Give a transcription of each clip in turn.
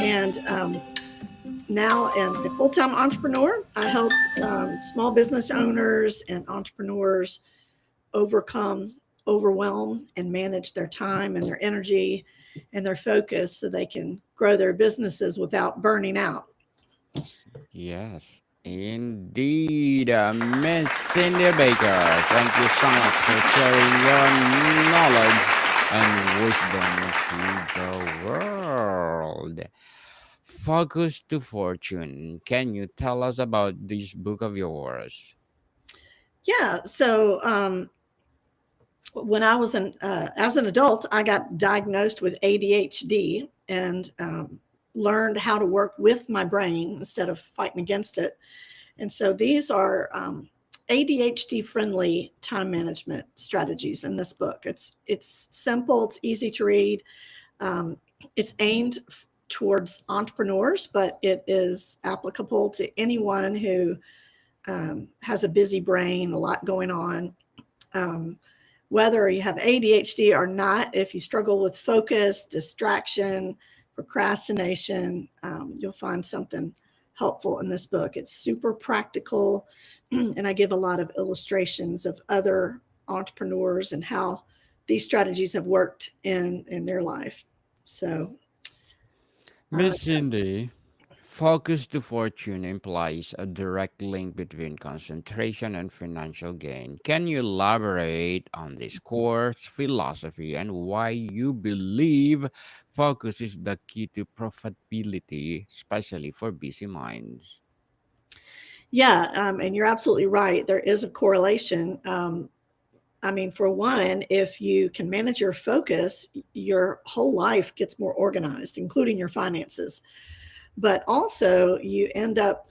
And now, am a full-time entrepreneur. I help small business owners and entrepreneurs overcome overwhelm and manage their time and their energy and their focus so they can grow their businesses without burning out. Yes, indeed. Miss Cindy Baker, thank you so much for sharing your knowledge and wisdom to the world. Focus to Fortune. Can you tell us about this book of yours? Yeah. So when I was as an adult, I got diagnosed with ADHD and learned how to work with my brain instead of fighting against it. And so these are ADHD friendly time management strategies in this book. It's simple, it's easy to read. Um, it's aimed towards entrepreneurs, but it is applicable to anyone who has a busy brain, a lot going on. Um, whether you have ADHD or not, if you struggle with focus, distraction, procrastination, you'll find something helpful in this book. It's super practical, and I give a lot of illustrations of other entrepreneurs and how these strategies have worked in their life. So, uh, Miss Cindy, focus to fortune implies a direct link between concentration and financial gain. Can you elaborate on this course philosophy and why you believe focus is the key to profitability, especially for busy minds? yeah, and you're absolutely right. There is a correlation. I mean, for one, if you can manage your focus, your whole life gets more organized, including your finances. But also, you end up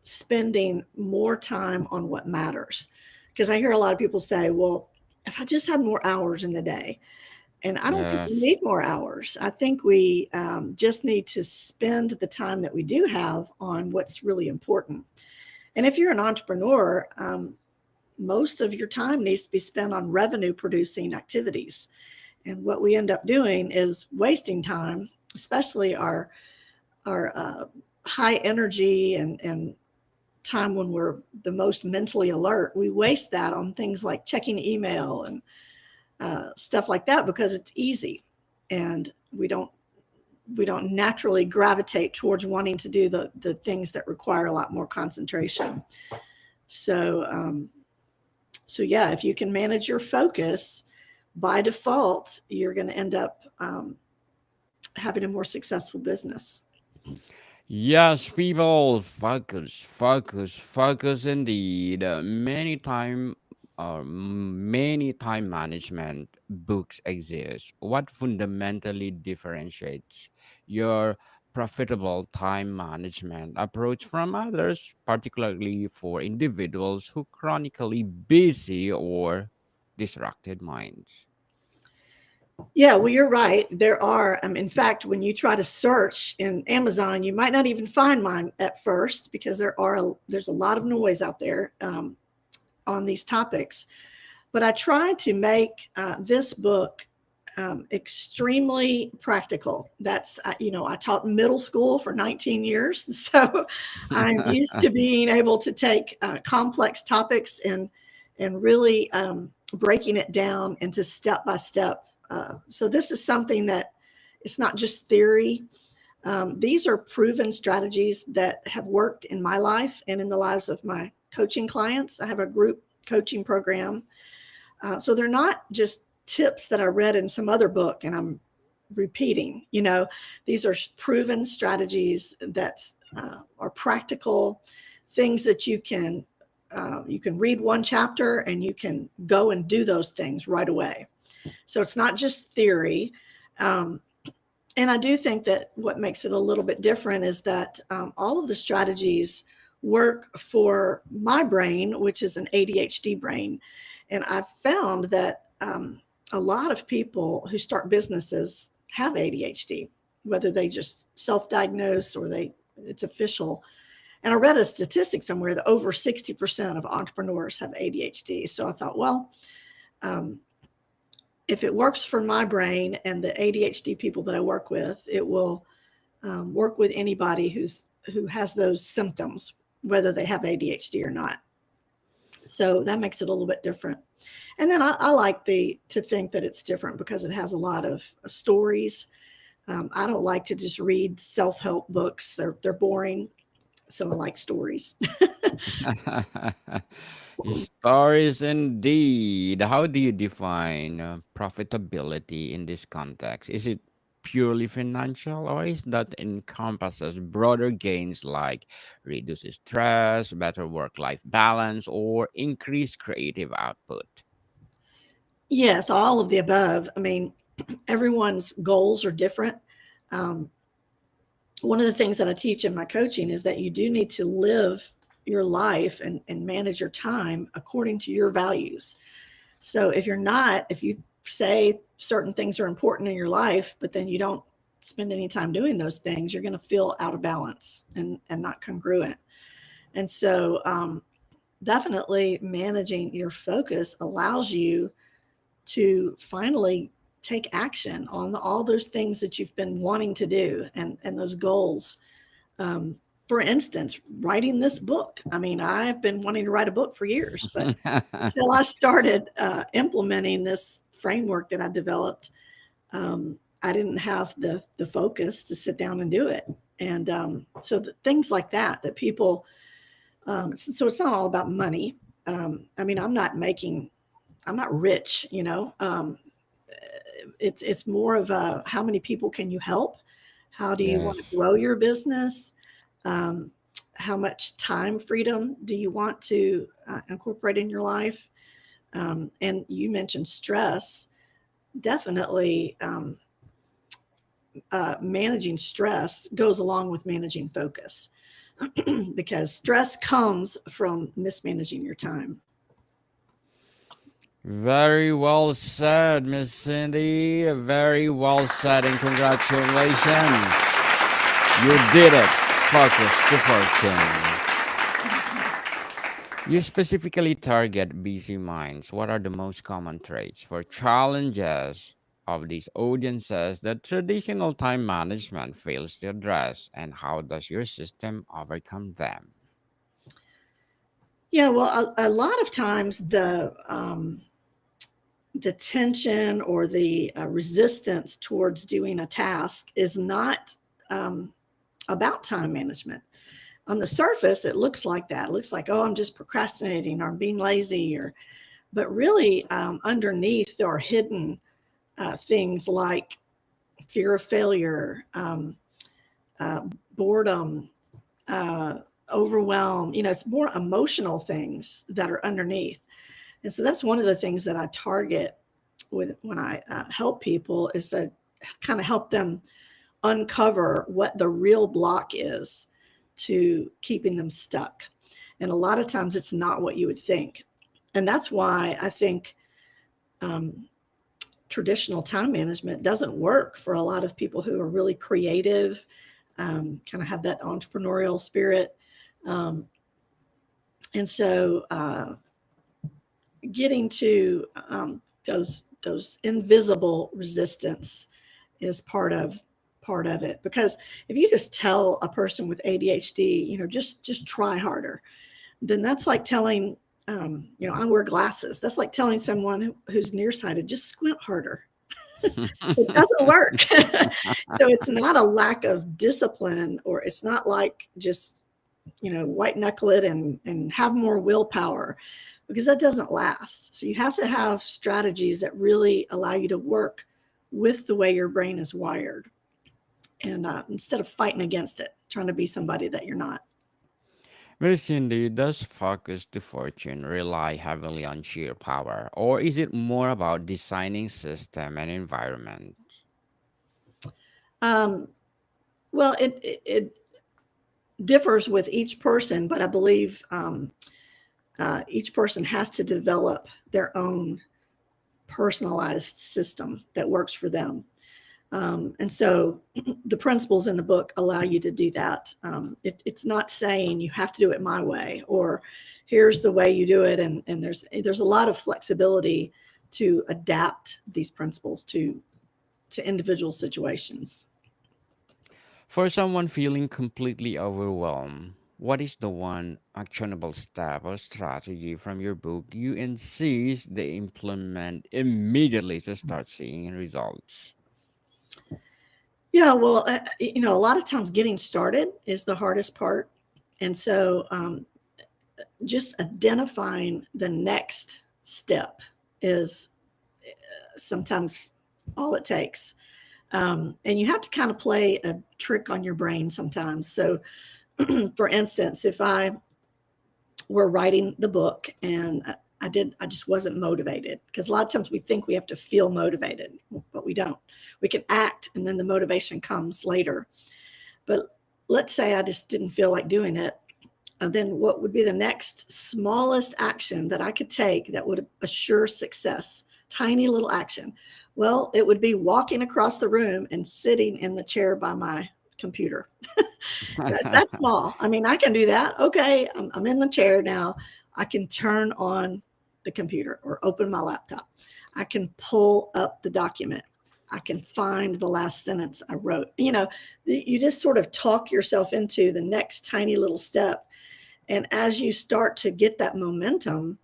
spending more time on what matters. Because I hear a lot of people say, well, if I just had more hours in the day, and I don't think we Yes. need more hours. I think we just need to spend the time that we do have on what's really important. And if you're an entrepreneur, most of your time needs to be spent on revenue producing activities. And what we end up doing is wasting time, especially our high energy and time when we're the most mentally alert. We waste that on things like checking email and stuff like that because it's easy, and we don't naturally gravitate towards wanting to do the things that require a lot more concentration. So so yeah, if you can manage your focus, by default, you're going to end up having a more successful business. Yes, people, focus indeed. Many time management books exist. What fundamentally differentiates your profitable time management approach from others, particularly for individuals who chronically busy or distracted minds? Yeah, well, you're right. There are, in fact, when you try to search in Amazon, you might not even find mine at first because there's a lot of noise out there on these topics. But I try to make this book extremely practical. I taught middle school for 19 years, so I'm used to being able to take complex topics and really breaking it down into step by step. So this is something that it's not just theory. These are proven strategies that have worked in my life and in the lives of my coaching clients. I have a group coaching program, so they're not just tips that I read in some other book and I'm repeating. These are proven strategies that are practical things that you can read one chapter and you can go and do those things right away. So it's not just theory. Um, and I do think that what makes it a little bit different is that all of the strategies work for my brain, which is an ADHD brain. And I've found that a lot of people who start businesses have ADHD, whether they just self-diagnose or it's official. And I read a statistic somewhere that over 60% of entrepreneurs have ADHD. So I thought, well, um, if it works for my brain and the ADHD people that I work with, it will work with anybody who has those symptoms, whether they have ADHD or not. So that makes it a little bit different. And then I like to think that it's different because it has a lot of stories. I don't like to just read self-help books. They're boring. So I like stories. Stories indeed. How do you define profitability in this context? Is it purely financial, or is that encompasses broader gains like reduces stress, better work-life balance, or increased creative output? Yes, all of the above. I mean, everyone's goals are different. Um, One of the things that I teach in my coaching is that you do need to live your life and manage your time according to your values. So if you say certain things are important in your life, but then you don't spend any time doing those things, you're going to feel out of balance and not congruent. And so, definitely managing your focus allows you to finally take action on all those things that you've been wanting to do and those goals. For instance, writing this book. I mean, I've been wanting to write a book for years, but until I started implementing this framework that I developed, I didn't have the focus to sit down and do it. And so things like that people, so it's not all about money. I mean, I'm not rich, it's more of how many people can you help? How do you want to Yes. grow your business? How much time freedom do you want to incorporate in your life? And you mentioned stress. Definitely, managing stress goes along with managing focus because stress comes from mismanaging your time. Very well said, Miss Cindy. Very well said, and congratulations. You did it. Focus to fortune. You specifically target busy minds. What are the most common traits for challenges of these audiences that traditional time management fails to address, and how does your system overcome them? Yeah, well, a lot of times the tension or the resistance towards doing a task is not um, about time management. On the surface, it looks like that. It looks like, oh, I'm just procrastinating or I'm being lazy, but really underneath there are hidden things like fear of failure, uh, boredom, uh, overwhelm. It's more emotional things that are underneath. And so that's one of the things that I target when I help people is to kind of help them uncover what the real block is to keeping them stuck. And a lot of times it's not what you would think. And that's why I think um, traditional time management doesn't work for a lot of people who are really creative, kind of have that entrepreneurial spirit. Um, and so getting to those invisible resistance is part of it, because if you just tell a person with ADHD, just try harder, then that's like telling I wear glasses. That's like telling someone who's nearsighted, just squint harder. It doesn't work. So it's not a lack of discipline, or it's not like just white knuckle it and have more willpower, because that doesn't last. So you have to have strategies that really allow you to work with the way your brain is wired, and instead of fighting against it, trying to be somebody that you're not. Miss Cindy, does focus to fortune rely heavily on sheer power, or is it more about designing system and environment? Um, well, it differs with each person, but I believe each person has to develop their own personalized system that works for them. And so the principles in the book allow you to do that. It's not saying you have to do it my way, or here's the way you do it. And there's a lot of flexibility to adapt these principles to individual situations. For someone feeling completely overwhelmed, what is the one actionable step or strategy from your book you insist they implement immediately to start seeing results? Yeah, well, a lot of times getting started is the hardest part. And so just identifying the next step is sometimes all it takes. And you have to kind of play a trick on your brain sometimes. So, for instance, if I were writing the book and I just wasn't motivated, because a lot of times we think we have to feel motivated, but we don't. We can act and then the motivation comes later. But let's say I just didn't feel like doing it. Then what would be the next smallest action that I could take that would assure success? Tiny little action. Well, it would be walking across the room and sitting in the chair by my computer. That's small. I mean, I can do that. Okay, I'm in the chair now. I can turn on the computer or open my laptop. I can pull up the document. I can find the last sentence I wrote. You just sort of talk yourself into the next tiny little step. And as you start to get that momentum,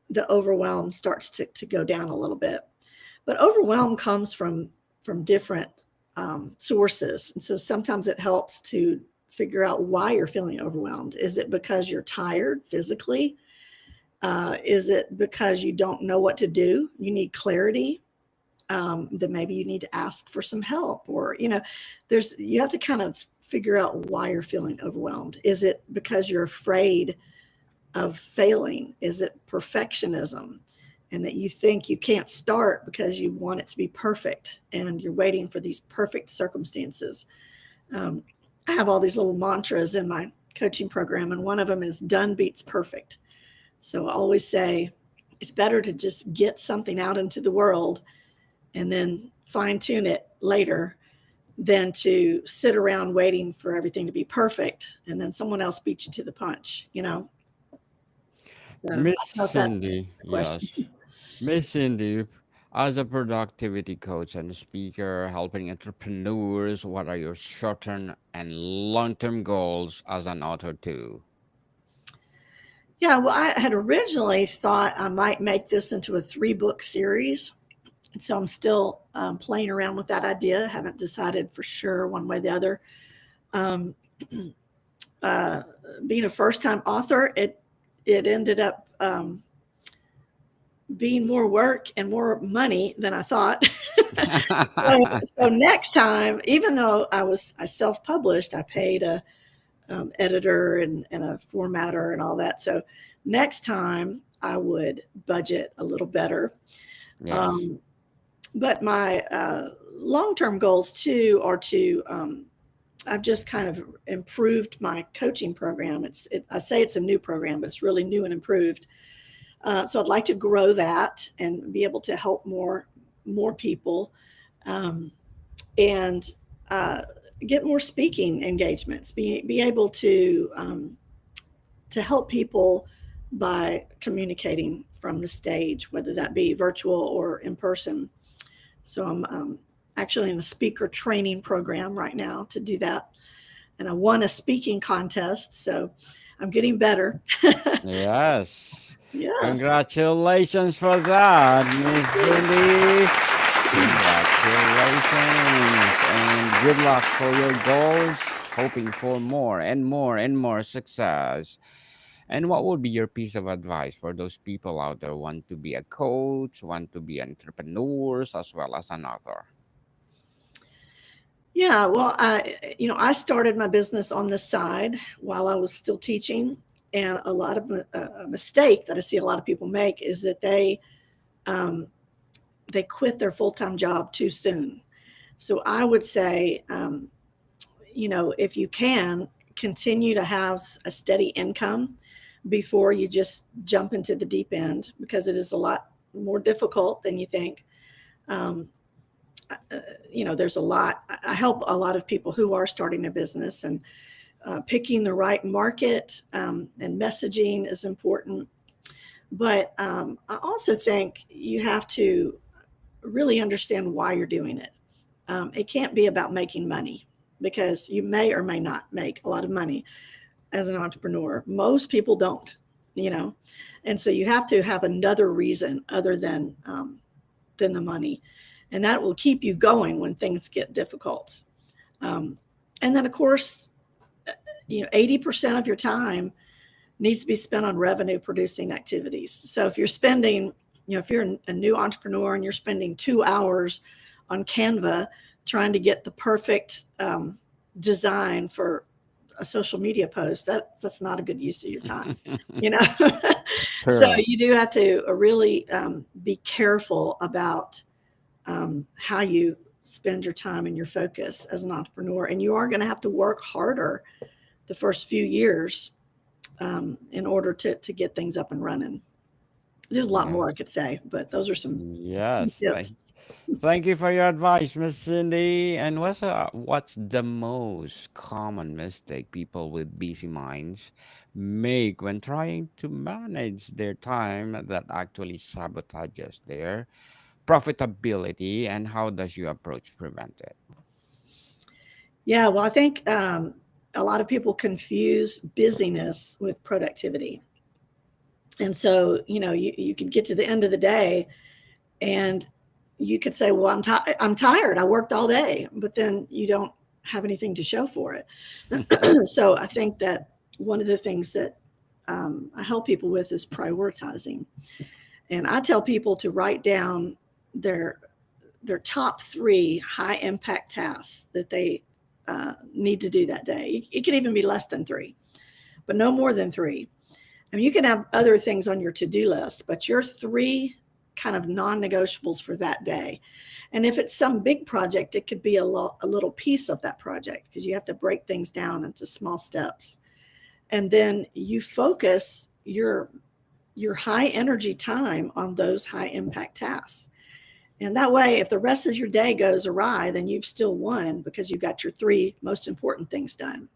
the overwhelm starts to go down a little bit. But overwhelm comes from different sources. And so sometimes it helps to figure out why you're feeling overwhelmed. Is it because you're tired physically? Is it because you don't know what to do? You need clarity. Then maybe you need to ask for some help, or you have to kind of figure out why you're feeling overwhelmed. Is it because you're afraid of failing? Is it perfectionism, and that you think you can't start because you want it to be perfect and you're waiting for these perfect circumstances? I have all these little mantras in my coaching program, and one of them is done beats perfect. So I always say it's better to just get something out into the world and then fine tune it later than to sit around waiting for everything to be perfect and then someone else beats you to the punch. So I don't Miss know if that's Cindy, the question. yes. Miss Cindy, as a productivity coach and speaker helping entrepreneurs, what are your short-term and long-term goals as an author too? Yeah, well, I had originally thought I might make this into a 3-book series. And so I'm still playing around with that idea. Haven't decided for sure one way or the other. Um, uh, Being a first time author, it ended up being more work and more money than I thought. So next time, even though I self published, I paid a editor and a formatter and all that. So next time I would budget a little better. Yes. Um, but my long-term goals too are to I've just kind of improved my coaching program. I say it's a new program, but it's really new and improved. So I'd like to grow that and be able to help more people, um, and uh, get more speaking engagements. Be able to help people by communicating from the stage, whether that be virtual or in person. So I'm actually in a speaker training program right now to do that. And I won a speaking contest, so I'm getting better. Yes. Yeah. Congratulations for that, Thank Miss you. Cindy. Congratulations and good luck for your goals. Hoping for more and more and more success. And what would be your piece of advice for those people out there want to be a coach, want to be entrepreneurs as well as an author? Yeah, well, I started my business on the side while I was still teaching, and a lot of a mistake that I see a lot of people make is that um, they quit their full time job too soon. So I would say, if you can continue to have a steady income before you just jump into the deep end, because it is a lot more difficult than you think. Um, there's a lot. I help a lot of people who are starting a business, and picking the right market and messaging is important. But I also think you have to really understand why you're doing it. It can't be about making money. because you may or may not make a lot of money as an entrepreneur. Most people don't, you know, and so you have to have another reason other than the money, and that will keep you going when things get difficult. Um, and then, of course, 80% of your time needs to be spent on revenue producing activities. So if you're spending, if you're a new entrepreneur and you're spending 2 hours on Canva trying to get the perfect design for a social media post, that's not a good use of your time, you know. So Correct. you do have to really be careful about how you spend your time and your focus as an entrepreneur. And you are going to have to work harder the first few years in order to get things up and running. There's a lot Yeah. more I could say, but those are some Yes. tips. Thank you for your advice, Miss Cindy. And what's the most common mistake people with busy minds make when trying to manage their time that actually sabotages their profitability, and how does you approach prevent it? Yeah, well, I think a lot of people confuse busyness with productivity. And so, you could get to the end of the day and you could say, well, I'm tired. I worked all day, but then you don't have anything to show for it. So I think that one of the things that I help people with is prioritizing. And I tell people to write down their their top three high impact tasks that they need to do that day. It can even be less than three, but no more than three. I mean, you can have other things on your to do list, but your three kind of non negotiables for that day. And if it's some big project, it could be a little piece of that project because you have to break things down into small steps. And then you focus your high energy time on those high impact tasks. And that way, if the rest of your day goes awry, then you've still won because you got your three most important things done.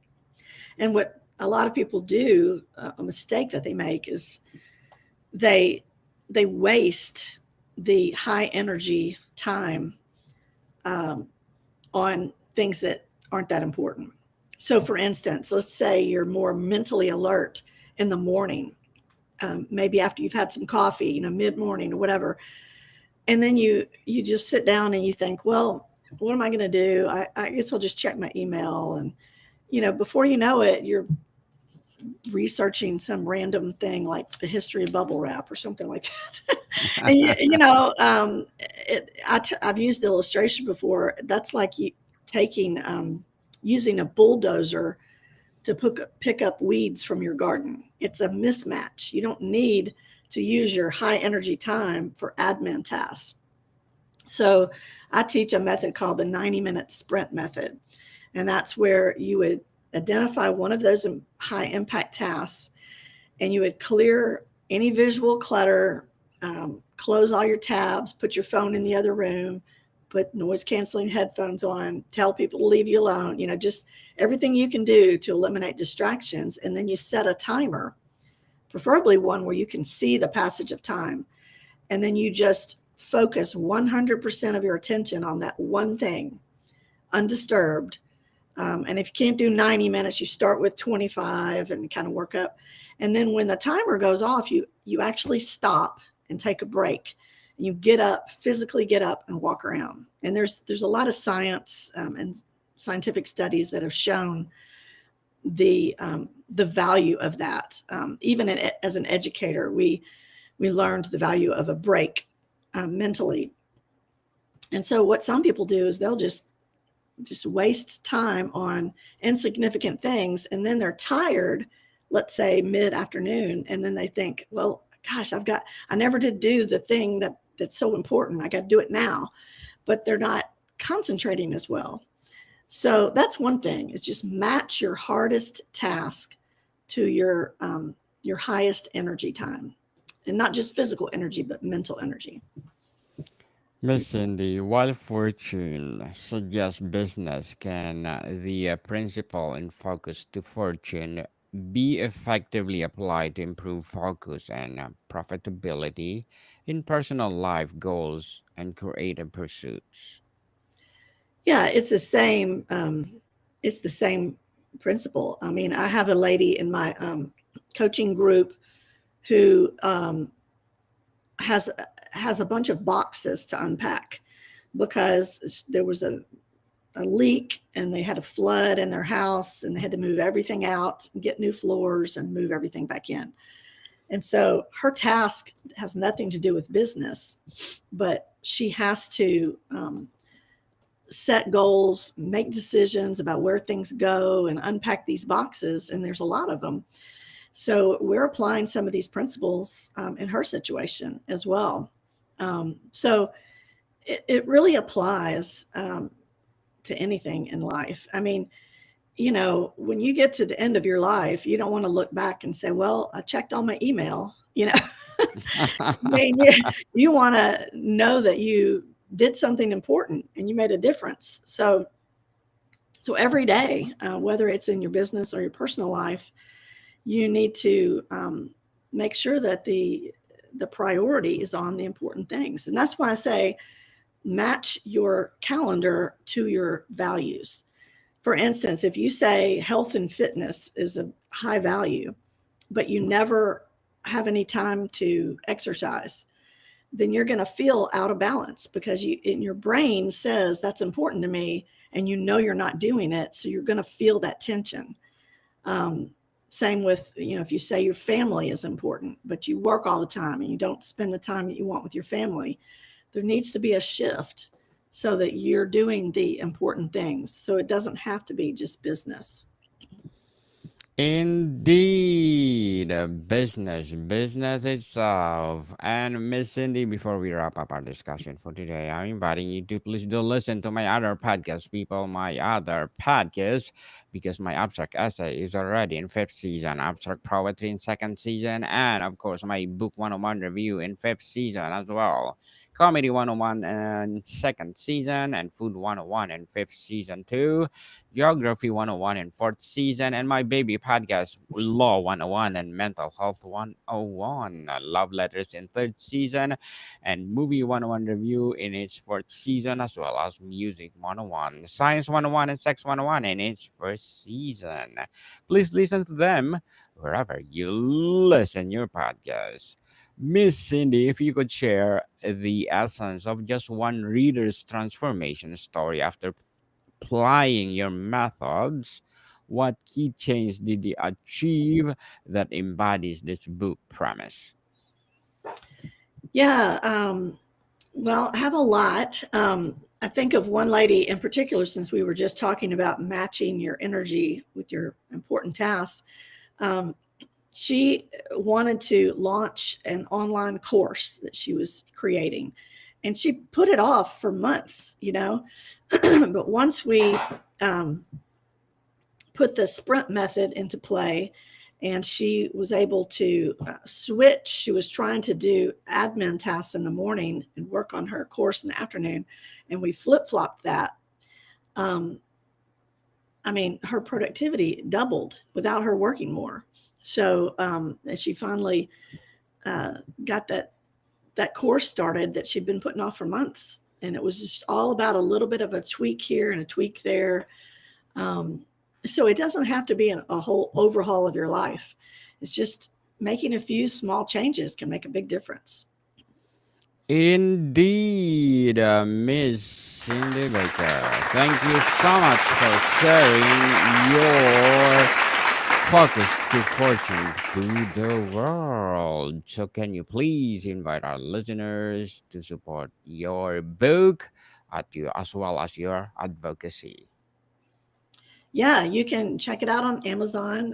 And what a lot of people do, a mistake that they make is they they waste the high energy time um, on things that aren't that important. So, for instance, let's say you're more mentally alert in the morning, maybe after you've had some coffee, mid morning or whatever, and then you just sit down and you think, well, what am I going to do? I guess I'll just check my email, and before you know it, you're researching some random thing like the history of bubble wrap or something like that. And I've used the illustration before. That's like you taking using a bulldozer to pick up weeds from your garden. It's a mismatch. You don't need to use your high energy time for admin tasks. So I teach a method called the 90-minute sprint method. And that's where you would identify one of those high impact tasks and you would clear any visual clutter, close all your tabs, put your phone in the other room, put noise canceling headphones on, tell people to leave you alone, just everything you can do to eliminate distractions. And then you set a timer, preferably one where you can see the passage of time. And then you just focus 100% of your attention on that one thing, undisturbed. And if you can't do 90 minutes, you start with 25 and kind of work up. And then when the timer goes off, you actually stop and take a break. And you physically get up and walk around. And there's a lot of science and scientific studies that have shown the value of that. Even as an educator, we learned the value of a break mentally. And so what some people do is they'll just waste time on insignificant things, and then they're tired, let's say mid-afternoon, and then they think, well, gosh, I never did do the thing that's so important. I got to do it now. But they're not concentrating as well. So that's one thing, is just match your hardest task to your highest energy time, and not just physical energy, but mental energy. Miss Cindy, while fortune suggests business, can the principle and focus to fortune be effectively applied to improve focus and profitability in personal life goals and creative pursuits? Yeah, it's the same it's the same principle. I mean, I have a lady in my coaching group who has a bunch of boxes to unpack because there was a leak and they had a flood in their house and they had to move everything out and get new floors and move everything back in. And so her task has nothing to do with business, but she has to set goals, make decisions about where things go, and unpack these boxes. And there's a lot of them. So we're applying some of these principles in her situation as well. So it really applies to anything in life. I mean, you know, when you get to the end of your life, you don't want to look back and say, well, I checked all my email, you know. I mean, you want to know that you did something important and you made a difference. So every day, whether it's in your business or your personal life, you need to make sure that the priority is on the important things. And that's why I say match your calendar to your values. For instance, if you say health and fitness is a high value, but you never have any time to exercise, then you're going to feel out of balance because your brain says that's important to me, and you know you're not doing it. So you're going to feel that tension. Same with, you know, if you say your family is important, but you work all the time and you don't spend the time that you want with your family, there needs to be a shift so that you're doing the important things. So it doesn't have to be just business. Indeed, business itself. And Miss Cindy, before we wrap up our discussion for today, I'm inviting you to please do listen to my other podcast, people, my other podcast, because my abstract essay is already in fifth season, abstract poetry in second season, and of course my book 101 review in fifth season as well. Comedy 101 in second season, and Food 101 in fifth season too. Geography 101 in fourth season, and my baby podcast, Law 101 and Mental Health 101, Love Letters in third season, and Movie 101 review in its fourth season, as well as Music 101, Science 101, and Sex 101 in its first season. Please listen to them wherever you listen your podcast. Miss Cindy, if you could share the essence of just one reader's transformation story after applying your methods, what key change did you achieve that embodies this book premise? Yeah. Well, I have a lot. I think of one lady in particular, since we were just talking about matching your energy with your important tasks. She wanted to launch an online course that she was creating, and she put it off for months, you know. But once we put the sprint method into play, and she was able to switch, she was trying to do admin tasks in the morning and work on her course in the afternoon, and we flip-flopped that. I mean, her productivity doubled without her working more. So she finally got that course started that she'd been putting off for months. And it was just all about a little bit of a tweak here and a tweak there. So it doesn't have to be a whole overhaul of your life. It's just making a few small changes can make a big difference. Indeed, Miss Cindy Baker. Thank you so much for sharing your focus to fortune to the world. So, can you please invite our listeners to support your book as well as your advocacy? Yeah, you can check it out on Amazon.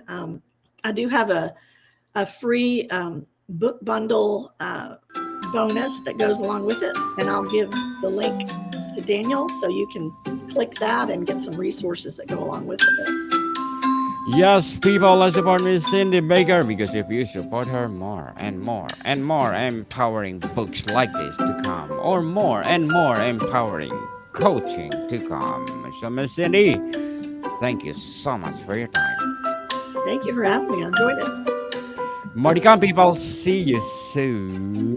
I do have a free book bundle bonus that goes along with it, and I'll give the link to Daniel so you can click that and get some resources that go along with it. Yes, people, let's support Miss Cindy Baker, because if you support her, more and more and more empowering books like this to come, or more and more empowering coaching to come. So, Miss Cindy, thank you so much for your time. Thank you for having me. I enjoyed it. More to come, people. See you soon.